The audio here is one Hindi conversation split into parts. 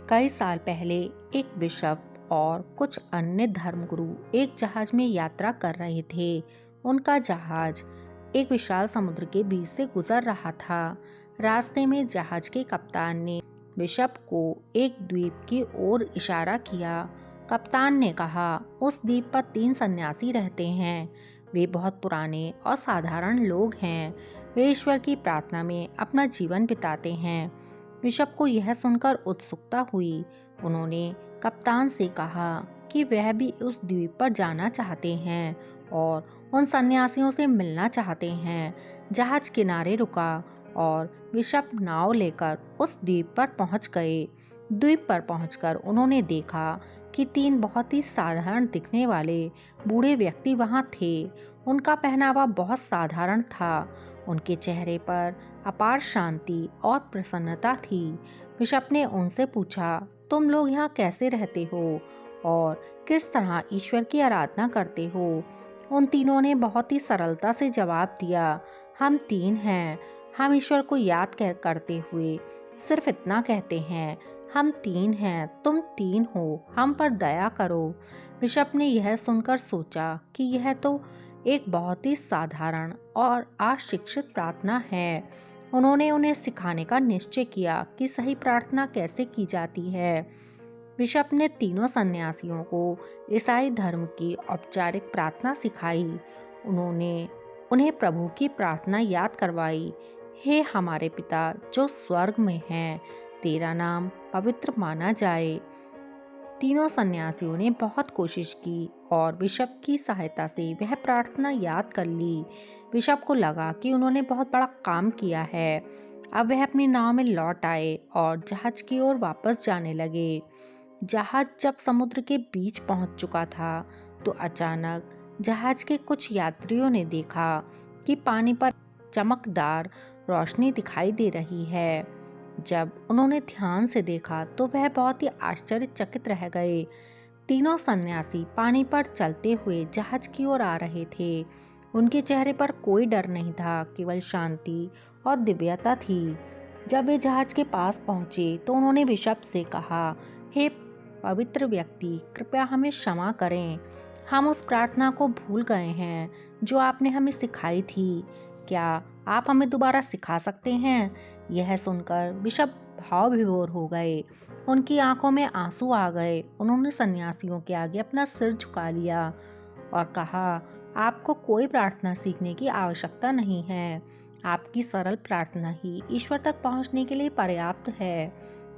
कई साल पहले एक बिशप और कुछ अन्य धर्मगुरु एक जहाज में यात्रा कर रहे थे। उनका जहाज एक विशाल समुद्र के बीच से गुजर रहा था। रास्ते में जहाज के कप्तान ने बिशप को एक द्वीप की ओर इशारा किया। कप्तान ने कहा, उस द्वीप पर 3 सन्यासी रहते हैं। वे बहुत पुराने और साधारण लोग हैं। वे ईश्वर की प्रार्थना में अपना जीवन बिताते हैं। बिशप को यह सुनकर उत्सुकता हुई। उन्होंने कप्तान से कहा कि वह भी उस द्वीप पर जाना चाहते हैं और उन सन्यासियों से मिलना चाहते हैं। जहाज किनारे रुका और बिशप नाव लेकर उस द्वीप पर पहुंच गए। द्वीप पर पहुंचकर उन्होंने देखा कि 3 बहुत ही साधारण दिखने वाले बूढ़े व्यक्ति वहां थे। उनका पहनावा बहुत साधारण था। उनके चेहरे पर अपार शांति और प्रसन्नता थी। बिशप ने उनसे पूछा, तुम लोग यहाँ कैसे रहते हो और किस तरह ईश्वर की आराधना करते हो? उन तीनों ने बहुत ही सरलता से जवाब दिया, हम 3 हैं। हम ईश्वर को याद करते हुए सिर्फ इतना कहते हैं, हम 3 हैं, तुम 3 हो, हम पर दया करो। बिशप ने यह सुनकर सोचा कि यह तो एक बहुत ही साधारण और अशिक्षित प्रार्थना है। उन्होंने उन्हें सिखाने का निश्चय किया कि सही प्रार्थना कैसे की जाती है। बिशप ने तीनों सन्यासियों को ईसाई धर्म की औपचारिक प्रार्थना सिखाई। उन्होंने उन्हें प्रभु की प्रार्थना याद करवाई। हे हमारे पिता जो स्वर्ग में हैं, तेरा नाम पवित्र माना जाए। तीनों सन्यासियों ने बहुत कोशिश की और बिशप की सहायता से वह प्रार्थना याद कर ली। बिशप को लगा कि उन्होंने बहुत बड़ा काम किया है। अब वह अपनी नाव में लौट आए और जहाज की ओर वापस जाने लगे। जहाज जब समुद्र के बीच पहुंच चुका था तो अचानक जहाज के कुछ यात्रियों ने देखा कि पानी पर चमकदार रोशनी दिखाई दे रही है। जब उन्होंने ध्यान से देखा तो वह बहुत ही आश्चर्यचकित रह गए। तीनों सन्यासी पानी पर चलते हुए जहाज की ओर आ रहे थे। उनके चेहरे पर कोई डर नहीं था, केवल शांति और दिव्यता थी। जब वे जहाज के पास पहुंचे तो उन्होंने बिशप से कहा, हे पवित्र व्यक्ति, कृपया हमें क्षमा करें। हम उस प्रार्थना को भूल गए हैं जो आपने हमें सिखाई थी। क्या आप हमें दोबारा सिखा सकते हैं? यह सुनकर बिशप भाव विभोर हो गए। उनकी आंखों में आंसू आ गए। उन्होंने सन्यासियों के आगे अपना सिर झुका लिया और कहा, आपको कोई प्रार्थना सीखने की आवश्यकता नहीं है। आपकी सरल प्रार्थना ही ईश्वर तक पहुंचने के लिए पर्याप्त है।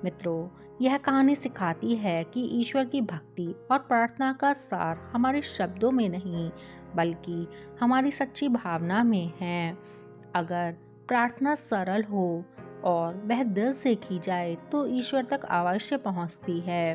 मित्रों, यह कहानी सिखाती है कि ईश्वर की भक्ति और प्रार्थना का सार हमारे शब्दों में नहीं, बल्कि हमारी सच्ची भावना में है। अगर प्रार्थना सरल हो और वह दिल से की जाए तो ईश्वर तक अवश्य पहुंचती है।